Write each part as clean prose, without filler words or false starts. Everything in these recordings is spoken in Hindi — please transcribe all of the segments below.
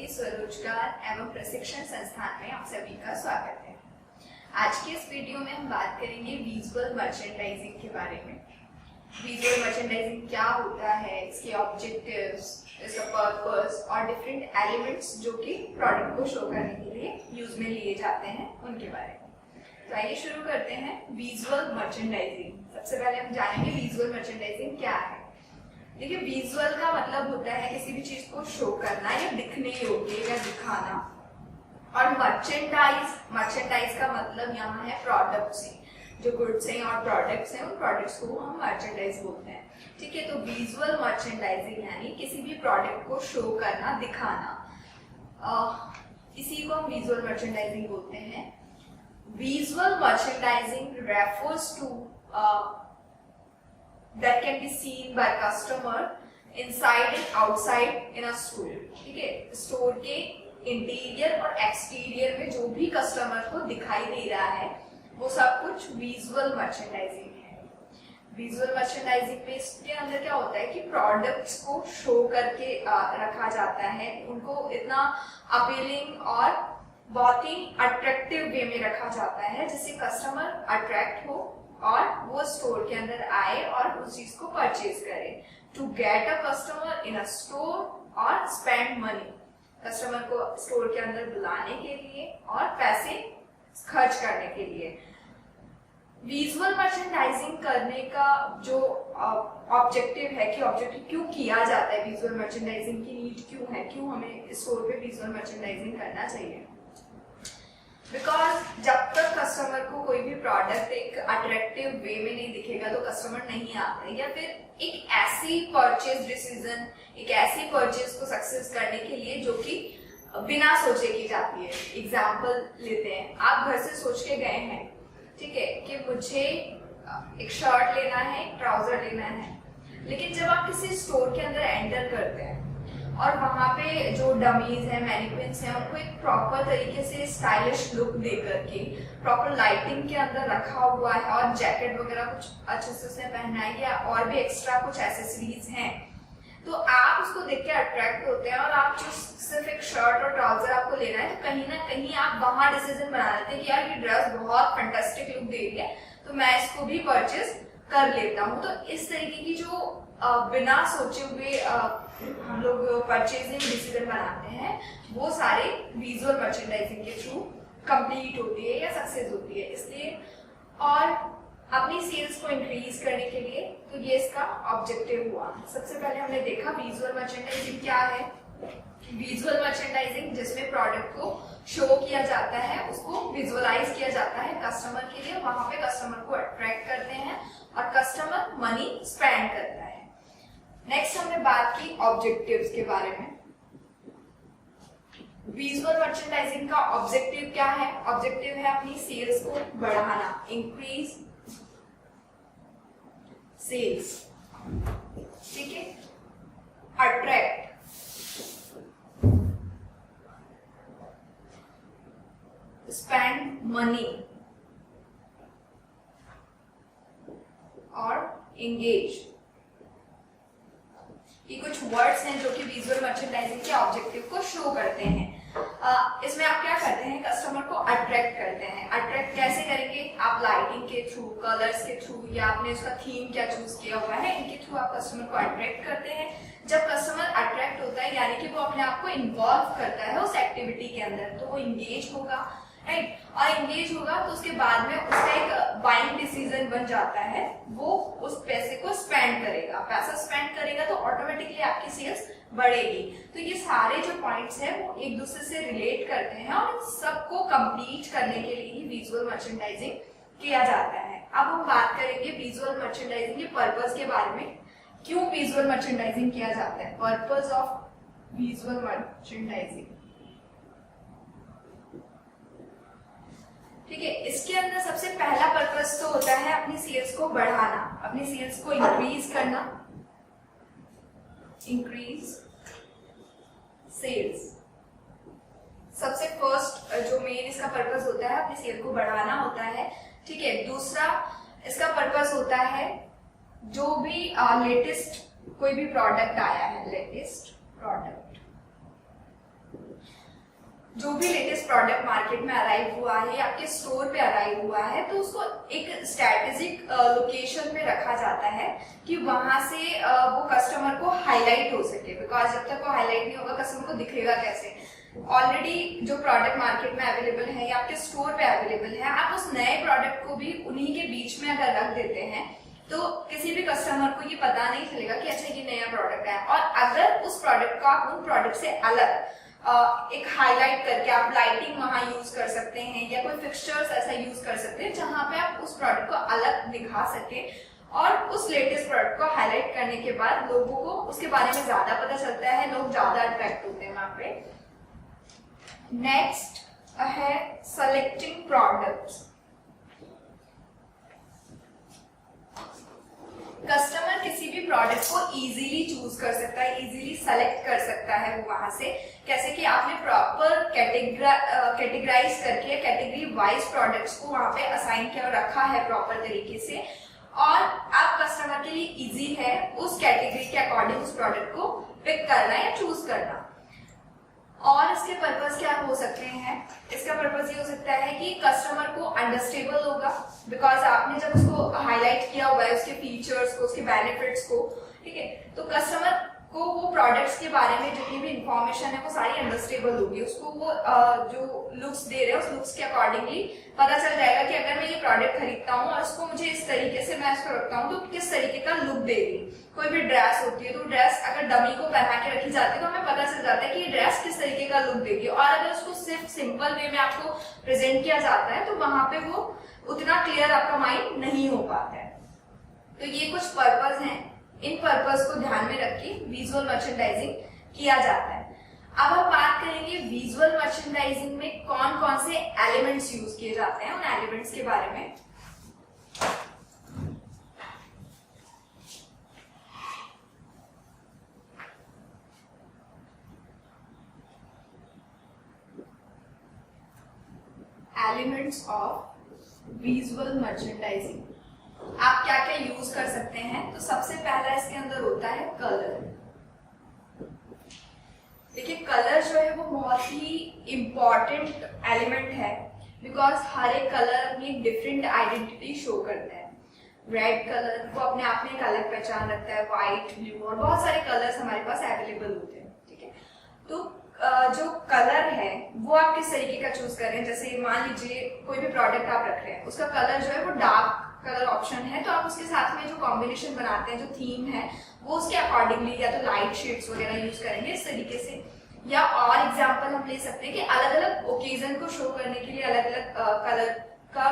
के स्वरोजगार एवं प्रशिक्षण संस्थान में आप सभी का स्वागत है। आज के इस वीडियो में हम बात करेंगे विजुअल मर्चेंडाइजिंग के बारे में। विजुअल मर्चेंडाइजिंग क्या होता है, इसके ऑब्जेक्टिव्स, इसका पर्पस और डिफरेंट एलिमेंट्स जो कि प्रोडक्ट को शो करने के लिए यूज में लिए जाते हैं उनके बारे में। तो आइए शुरू करते हैं विजुअल मर्चेंडाइजिंग। सबसे पहले हम जानेंगे विजुअल मर्चेंडाइजिंग क्या है। देखिए, विजुअल का मतलब होता है किसी भी चीज को शो करना या दिखने योग्य या दिखाना, और मर्चेंडाइज का मतलब यहाँ है प्रोडक्ट्स हैं, जो गुड्स हैं और प्रोडक्ट्स हैं, उन प्रोडक्ट्स को हम मर्चेंडाइज बोलते हैं। ठीक है, तो विजुअल मर्चेंडाइजिंग यानी किसी भी प्रोडक्ट को शो करना, दिखाना, इसी को हम विजुअल मर्चेंडाइजिंग बोलते हैं। Visual merchandising refers to that can be seen by customer inside and outside in a store। ठीक है, स्टोर के इंटीरियर और एक्सटीरियर में जो भी कस्टमर को दिखाई दे रहा है वो सब कुछ विजुअल मर्चेंडाइजिंग है। विजुअल मर्चेंडाइजिंग में इसके अंदर क्या होता है कि प्रोडक्ट्स को शो करके रखा जाता है, उनको इतना अपीलिंग और बहुत ही अट्रैक्टिव वे में रखा जाता है जिससे कस्टमर अट्रैक्ट हो और वो स्टोर के अंदर आए और उस चीज को परचेज करे। To get a customer in a store और स्पेंड मनी, कस्टमर को स्टोर के अंदर बुलाने के लिए और पैसे खर्च करने के लिए। विजुअल मर्चेंडाइजिंग करने का जो ऑब्जेक्टिव है कि ऑब्जेक्टिव क्यों किया जाता है, विजुअल मर्चेंडाइजिंग की नीड क्यों है, क्यों हमें स्टोर पे विजुअल मर्चेंडाइजिंग करना चाहिए। बिकॉज जब तक कस्टमर को कोई भी प्रोडक्ट एक अट्रैक्टिव वे में नहीं दिखेगा तो कस्टमर नहीं आता है, या फिर एक ऐसी परचेज डिसीजन, एक ऐसी परचेज को सक्सेस करने के लिए जो कि बिना सोचे की जाती है। एग्जाम्पल लेते हैं, आप घर से सोच के गए हैं, ठीक है, कि मुझे एक शर्ट लेना है, एक ट्राउजर लेना है, लेकिन जब आप किसी स्टोर के अंदर एंटर करते हैं और वहां पे जो डमीज हैं, मैनिक्विन्स हैं, उनको एक प्रॉपर तरीके से स्टाइलिश लुक दे करके प्रॉपर लाइटिंग के अंदर रखा हुआ है और जैकेट वगैरह कुछ अच्छे से उसने पहना है या और भी एक्स्ट्रा कुछ एसेसरीज हैं, तो आप उसको देख के अट्रैक्ट होते हैं और आप जो सिर्फ एक शर्ट और ट्राउजर आपको लेना है तो कहीं ना कहीं आप वहां डिसीजन बना लेते हैं कि यार ये ड्रेस बहुत फैंटास्टिक लुक दे रही है तो मैं इसको भी परचेज कर लेता हूँ। तो इस तरीके की जो बिना सोचे हुए हम लोग परचेजिंग डिसीजन बनाते हैं वो सारे विजुअल मर्चेंडाइजिंग के थ्रू कंप्लीट होती है या सक्सेस होती है। इसलिए और अपनी सेल्स को इंक्रीज करने के लिए तो ये इसका ऑब्जेक्टिव हुआ। सबसे पहले हमने देखा विजुअल मर्चेंडाइजिंग क्या है। विजुअल मर्चेंडाइजिंग जिसमें प्रोडक्ट को शो किया जाता है, उसको विजुअलाइज किया जाता है कस्टमर के लिए, वहां पे कस्टमर को अट्रैक्ट करते हैं और कस्टमर मनी स्पेंड करता है। नेक्स्ट हमने बात की ऑब्जेक्टिव्स के बारे में। विजुअल मर्चेंडाइजिंग का ऑब्जेक्टिव क्या है? ऑब्जेक्टिव है अपनी सेल्स को बढ़ाना, इंक्रीज सेल्स, ठीक है, अट्रैक्ट, स्पेंड मनी और एंगेज। ये कुछ वर्ड्स हैं जो कि विजुअल मर्चेंडाइजिंग के ऑब्जेक्टिव को शो करते हैं। इसमें आप क्या करते हैं, कस्टमर को अट्रैक्ट करते हैं। अट्रैक्ट कैसे करेंगे? आप लाइटिंग के थ्रू, कलर्स के थ्रू, या आपने उसका थीम क्या चूज किया हुआ है, इनके थ्रू आप कस्टमर को अट्रैक्ट करते हैं। जब कस्टमर अट्रैक्ट होता है यानी कि वो अपने आप को इन्वॉल्व करता है उस एक्टिविटी के अंदर, तो वो इंगेज होगा, राइट, और इंगेज होगा तो उसके बाद में उसका एक बाइंग डिसीजन बन जाता है, वो उस पैसे को स्पेंड करेगा। पैसा स्पेंड करेगा तो ऑटोमेटिकली आपकी सेल्स बढ़ेगी। तो ये सारे जो पॉइंट्स हैं वो एक दूसरे से रिलेट करते हैं और सबको कंप्लीट करने के लिए ही विजुअल मर्चेंडाइजिंग किया जाता है। अब हम बात करेंगे विजुअल मर्चेंडाइजिंग के पर्पस के बारे में। क्यों विजुअल मर्चेंडाइजिंग किया जाता है? पर्पस ऑफ विजुअल मर्चेंडाइजिंग, ठीक है, इसके अंदर सबसे पहला पर्पस तो होता है अपनी सेल्स को बढ़ाना, अपनी सेल्स को इंक्रीज करना, इंक्रीज सेल्स। सबसे फर्स्ट जो मेन इसका पर्पस होता है अपनी सेल को बढ़ाना होता है, ठीक है। दूसरा इसका पर्पस होता है जो भी लेटेस्ट कोई भी प्रोडक्ट आया है, लेटेस्ट प्रोडक्ट, जो भी लेटेस्ट प्रोडक्ट मार्केट में अराइव हुआ है, आपके स्टोर पे अराइव हुआ है, तो उसको एक स्ट्रेटेजिक लोकेशन पे रखा जाता है कि वहां से वो कस्टमर को हाईलाइट हो सके। बिकॉज जब तक वो हाईलाइट नहीं होगा, कस्टमर को दिखेगा कैसे? ऑलरेडी जो प्रोडक्ट मार्केट में अवेलेबल है या आपके स्टोर पे अवेलेबल है, आप उस नए प्रोडक्ट को भी उन्हीं के बीच में अगर रख देते हैं तो किसी भी कस्टमर को ये पता नहीं चलेगा कि अच्छा ये नया प्रोडक्ट है। और अगर उस प्रोडक्ट को आप उन प्रोडक्ट से अलग एक हाईलाइट करके आप लाइटिंग वहां यूज कर सकते हैं या कोई फिक्सचर्स ऐसा यूज कर सकते हैं जहां पे आप उस प्रोडक्ट को अलग दिखा सके, और उस लेटेस्ट प्रोडक्ट को हाईलाइट करने के बाद लोगों को उसके बारे में ज्यादा पता चलता है, लोग ज्यादा अट्रैक्ट होते हैं वहां पे। नेक्स्ट है सेलेक्टिंग प्रोडक्ट्स। कस्टमर किसी भी प्रोडक्ट को इजीली चूज कर सकता है, इजीली सेलेक्ट कर सकता है वो वहां से। कैसे कि आपने प्रॉपर कैटेगराइज करके कैटेगरी वाइज प्रोडक्ट्स को वहां पे असाइन किया और रखा है प्रॉपर तरीके से, और आप कस्टमर के लिए इजी है उस कैटेगरी के अकॉर्डिंग उस प्रोडक्ट को पिक करना या चूज करना। और इसके पर्पस क्या हो सकते हैं? इसका पर्पस ये हो सकता है कि कस्टमर को अंडरस्टेबल होगा, बिकॉज आपने जब उसको हाईलाइट किया हुआ है उसके फीचर्स को, उसके बेनिफिट्स को, ठीक है, तो कस्टमर को वो प्रोडक्ट्स के बारे में जितनी भी इंफॉर्मेशन है वो सारी अंडरस्टेबल होगी। उसको वो जो लुक्स दे रहे हैं उस लुक्स के अकॉर्डिंगली पता चल जाएगा कि अगर मैं ये प्रोडक्ट खरीदता हूँ और उसको मुझे इस तरीके से मैं इसको रखता हूँ तो किस तरीके का लुक देगी। कोई भी ड्रेस होती है तो ड्रेस अगर डमी को पहना के रखी जाती है तो हमें पता चल जाता है कि ये ड्रेस किस तरीके का लुक देगी, और अगर उसको सिर्फ सिंपल वे में आपको प्रेजेंट किया जाता है तो वहां पे वो उतना क्लियर आपका माइंड नहीं हो पाता है। तो ये कुछ पर्पस हैं, इन पर्पस को ध्यान में रख के विजुअल मर्चेंडाइजिंग किया जाता है। अब हम बात करेंगे विजुअल मर्चेंडाइजिंग में कौन कौन से एलिमेंट्स यूज किए जाते हैं, उन एलिमेंट्स के बारे में। एलिमेंट्स ऑफ विजुअल मर्चेंडाइजिंग आप क्या क्या यूज कर सकते हैं? तो सबसे पहला इसके अंदर होता है कलर। देखिए कलर जो है वो बहुत ही इंपॉर्टेंट एलिमेंट है, बिकॉज हर एक कलर अपनी एक डिफरेंट आइडेंटिटी शो करता है। रेड कलर वो अपने आप में एक अलग पहचान रखता है, व्हाइट, ब्लू और बहुत सारे कलर्स हमारे पास अवेलेबल होते हैं, ठीक है। तो जो कलर है वो आप किस तरीके का चूज कर रहे हैं? जैसे मान लीजिए कोई भी प्रोडक्ट आप रख रहे हैं, उसका कलर जो है वो डार्क कलर ऑप्शन है, तो आप उसके साथ में जो कॉम्बिनेशन बनाते हैं, जो थीम है, वो उसके अकॉर्डिंगली या तो लाइट शेड्स वगैरह यूज करेंगे इस तरीके से। या और एग्जांपल हम ले सकते हैं कि अलग अलग ओकेजन को शो करने के लिए अलग अलग कलर का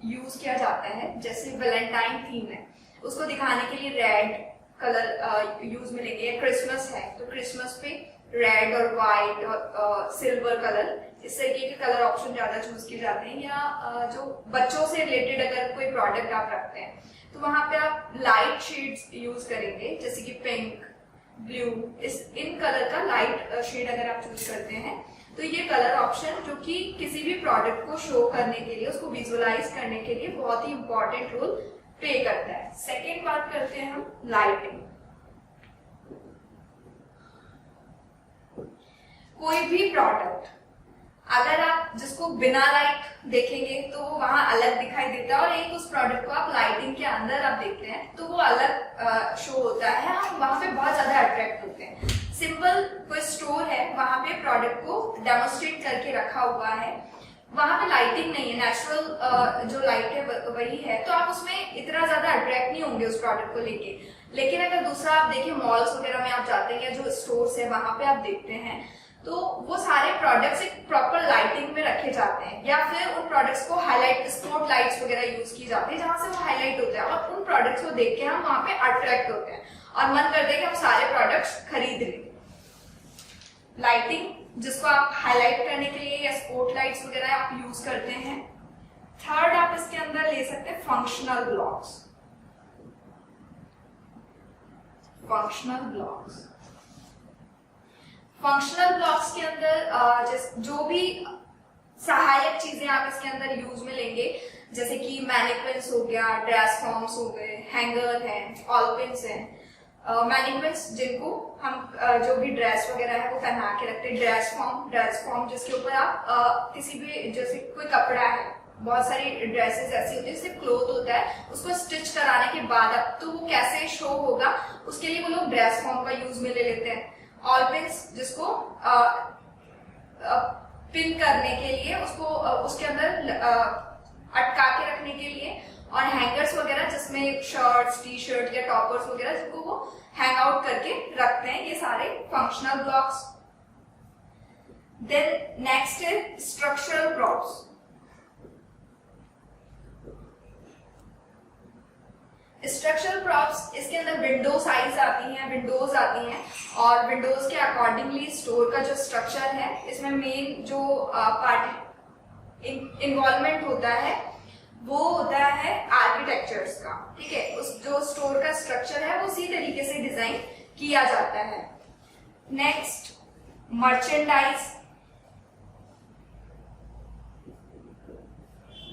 यूज किया जाता है। जैसे वैलेंटाइन थीम है, उसको दिखाने के लिए रेड कलर यूज मिलेंगे। या क्रिसमस है तो क्रिसमस पे रेड और व्हाइट और सिल्वर कलर, इस तरीके के कलर ऑप्शन ज्यादा चूज किए जाते हैं। या जो बच्चों से रिलेटेड अगर कोई प्रोडक्ट आप रखते हैं तो वहां पे आप लाइट शेड्स यूज करेंगे, जैसे कि पिंक, ब्लू, इन कलर का लाइट शेड अगर आप चूज करते हैं तो ये कलर ऑप्शन जो कि किसी भी प्रोडक्ट को शो करने के लिए, उसको विजुअलाइज करने के लिए बहुत ही इंपॉर्टेंट रोल प्ले करता है। सेकेंड बात करते हैं हम लाइटिंग। कोई भी प्रोडक्ट अगर आप जिसको बिना लाइट देखेंगे तो वो वहां अलग दिखाई देता है, और एक उस प्रोडक्ट को आप लाइटिंग के अंदर आप देखते हैं तो वो अलग शो होता है, हम वहां पे बहुत ज्यादा अट्रैक्ट होते हैं। सिंपल कोई स्टोर है, वहां पे प्रोडक्ट को डेमोन्स्ट्रेट करके रखा हुआ है, वहां पे लाइटिंग नहीं है, नेचुरल जो लाइट है वही है, तो आप उसमें इतना ज्यादा अट्रैक्ट नहीं होंगे उस प्रोडक्ट को लेके। लेकिन अगर दूसरा आप देखिए, मॉल्स वगैरह में आप जाते हैं या जो स्टोर्स है वहां पे आप देखते हैं तो वो सारे प्रोडक्ट्स एक प्रॉपर लाइटिंग में रखे जाते हैं, या फिर उन प्रोडक्ट्स को हाईलाइट, स्पॉट लाइट्स वगैरह यूज की जाती है जहां से वो हाईलाइट होते हैं, और उन प्रोडक्ट्स को देख के हम वहां पे अट्रैक्ट होते हैं और मन करते हैं कि हम सारे प्रोडक्ट्स खरीद लें। लाइटिंग जिसको आप हाईलाइट करने के लिए या स्पॉट लाइट्स वगैरह आप यूज करते हैं। थर्ड आप इसके अंदर ले सकते हैं functional blocks. Functional blocks functional blocks के अंदर जो भी सहायक चीजें आप इसके अंदर यूज में लेंगे, जैसे कि मैनिक्विन्स हो गया, ड्रेस फॉर्म्स हो गए, हैंगर है, ऑल पिन्स है, मैनेक्विन्स जिनको हम जो भी ड्रेस वगैरह है वो पहना के रखते हैं, ड्रेस फॉर्म जिसके ऊपर आप किसी भी, जैसे कोई कपड़ा है, बहुत सारी ड्रेसेस ऐसी होती है जैसे क्लोथ होता है, उसको स्टिच कराने के बाद अब तो वो कैसे शो होगा उसके लिए वो लोग ड्रेस फॉर्म का यूज में ले लेते हैं। ऑल पिन्स जिसको पिन करने के लिए, उसको उसके अंदर अटका के रखने के लिए, और हैंगर्स वगैरह जिसमें शर्ट्स, टी शर्ट या टॉपर्स वगैरह जिनको वो हैंग आउट करके रखते हैं, ये सारे फंक्शनल ब्लॉक्स। देन नेक्स्ट है स्ट्रक्चरल प्रॉप्स। स्ट्रक्चरल प्रॉप्स, इसके अंदर विंडो साइज आती हैं, विंडोज आती हैं, और विंडोज के अकॉर्डिंगली स्टोर का जो स्ट्रक्चर है, इसमें मेन जो पार्ट इन्वॉल्वमेंट होता है वो होता है आर्किटेक्चर्स का, ठीक है। उस जो स्टोर का स्ट्रक्चर है वो उसी तरीके से डिजाइन किया जाता है। Next merchandise.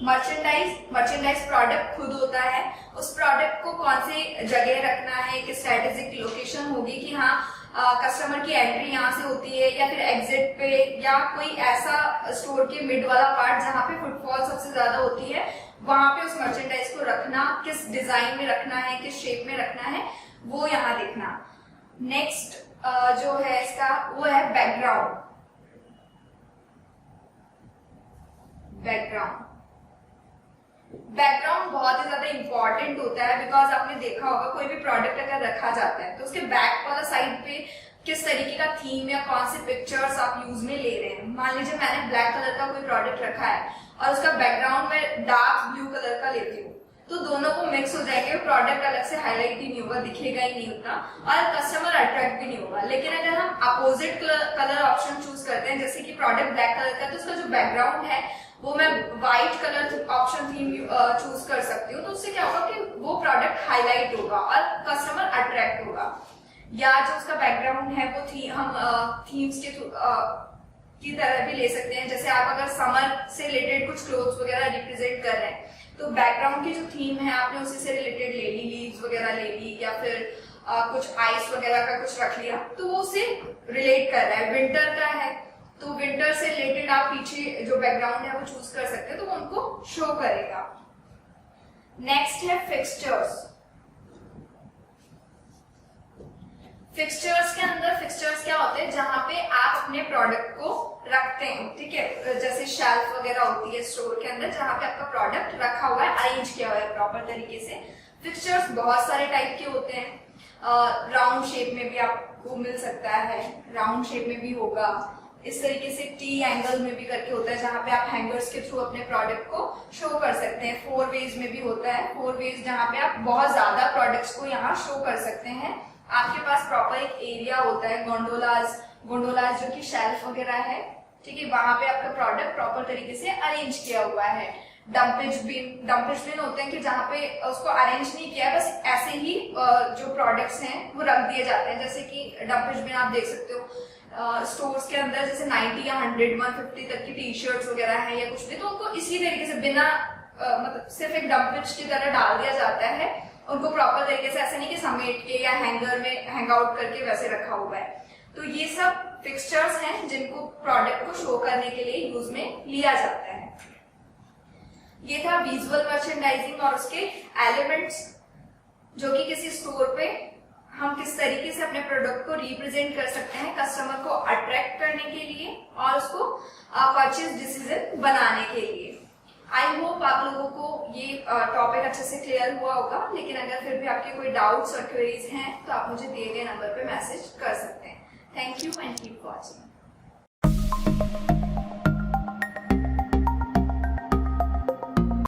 मर्चेंडाइज प्रोडक्ट खुद होता है, उस प्रोडक्ट को कौन सी जगह रखना है, एक स्ट्रेटेजिक लोकेशन होगी कि हाँ कस्टमर की एंट्री यहाँ से होती है, या फिर एग्जिट पे, या कोई ऐसा स्टोर के मिड वाला पार्ट जहाँ पे फुटफॉल सबसे ज्यादा होती है, वहां पे उस मर्चेंडाइज को रखना, किस डिजाइन में रखना है, किस शेप में रखना है, वो यहाँ देखना। नेक्स्ट जो है इसका वो है बैकग्राउंड। बैकग्राउंड बहुत ही ज्यादा इंपॉर्टेंट होता है, बिकॉज आपने देखा होगा कोई भी प्रोडक्ट अगर रखा जाता है तो उसके बैक वाला साइड पे किस तरीके का थीम या कौन से पिक्चर्स आप यूज में ले रहे हैं। मान लीजिए मैंने ब्लैक कलर का कोई प्रोडक्ट रखा है और उसका बैकग्राउंड में डार्क ब्लू कलर का लेती हूँ, तो दोनों को मिक्स हो जाएंगे, प्रोडक्ट अलग से हाईलाइट ही नहीं होगा, दिखेगा ही नहीं उतना, और कस्टमर अट्रैक्ट भी नहीं होगा। लेकिन अगर हम अपोजिट कलर ऑप्शन चूज करते हैं, जैसे कि प्रोडक्ट ब्लैक कलर का, तो उसका जो बैकग्राउंड है वो मैं white colour option theme choose कर सकती हूँ, तो उससे क्या होगा कि वो प्रोडक्ट हाईलाइट होगा और कस्टमर अट्रैक्ट होगा। या जो उसका बैकग्राउंड है वो हम थीम्स के की तरह भी ले सकते हैं। जैसे आप अगर समर से रिलेटेड कुछ क्लोथ्स वगैरह रिप्रेजेंट कर रहे हैं, तो बैकग्राउंड की जो थीम है आपने उसी से रिलेटेड ले ली, लीव्स वगैरह ले ली, या फिर कुछ आइस वगैरह का कुछ रख लिया, तो वो उसे रिलेट कर रहा है। विंटर का है तो विंटर से रिलेटेड आप पीछे जो बैकग्राउंड है वो चूज कर सकते हैं, तो वो उनको शो करेगा। नेक्स्ट है फिक्सचर्स। फिक्सचर्स के अंदर फिक्सचर्स क्या होते हैं, जहां पे आप अपने प्रोडक्ट को रखते हैं, ठीक है। जैसे शेल्फ वगैरह होती है स्टोर के अंदर, जहां पे आपका प्रोडक्ट रखा हुआ है, अरेंज किया हुआ है प्रॉपर तरीके से। फिक्सचर्स बहुत सारे टाइप के होते हैं, राउंड शेप में भी आपको मिल सकता है, राउंड शेप में भी होगा, इस तरीके से टी एंगल में भी करके होता है, जहां पे आप हैंगर्स के थ्रू अपने प्रोडक्ट को शो कर सकते हैं। 4 वेज में भी होता है, 4 वेज जहां पे आप बहुत ज्यादा प्रोडक्ट्स को यहाँ शो कर सकते हैं। आपके पास प्रॉपर एक एरिया होता है, गोंडोलाज जो कि शेल्फ वगैरह है, ठीक है, वहां पे आपका प्रोडक्ट प्रॉपर तरीके से अरेंज किया हुआ है। डंपेज बिन होते हैं कि जहां पे उसको अरेंज नहीं किया है, बस ऐसे ही जो प्रोडक्ट्स हैं वो रख दिए जाते हैं। जैसे कि डंपेज बिन आप देख सकते हो स्टोर्स के अंदर, जैसे 90 या 100 150 तक की टी शर्ट्स वगैरह है या कुछ भी, तो उनको इसी तरीके से बिना मतलब सिर्फ एक डंपेज की तरह डाल दिया जाता है, उनको प्रॉपर तरीके से, ऐसे नहीं कि समेट के या हैंगर में हैंग आउट करके वैसे रखा हुआ है। तो ये सब फिक्सचर्स हैं जिनको प्रोडक्ट को शो करने के लिए यूज में लिया जाता है। ये था विजुअल मर्चेंडाइजिंग और उसके एलिमेंट्स, जो कि किसी स्टोर पे हम किस तरीके से अपने प्रोडक्ट को रिप्रेजेंट कर सकते हैं कस्टमर को अट्रैक्ट करने के लिए और उसको परचेज डिसीजन बनाने के लिए। आई होप आप लोगों को ये टॉपिक अच्छे से क्लियर हुआ होगा, लेकिन अगर फिर भी आपके कोई डाउट्स और क्वेरीज हैं तो आप मुझे दिए गए नंबर पे मैसेज कर सकते हैं। Thank you and keep watching.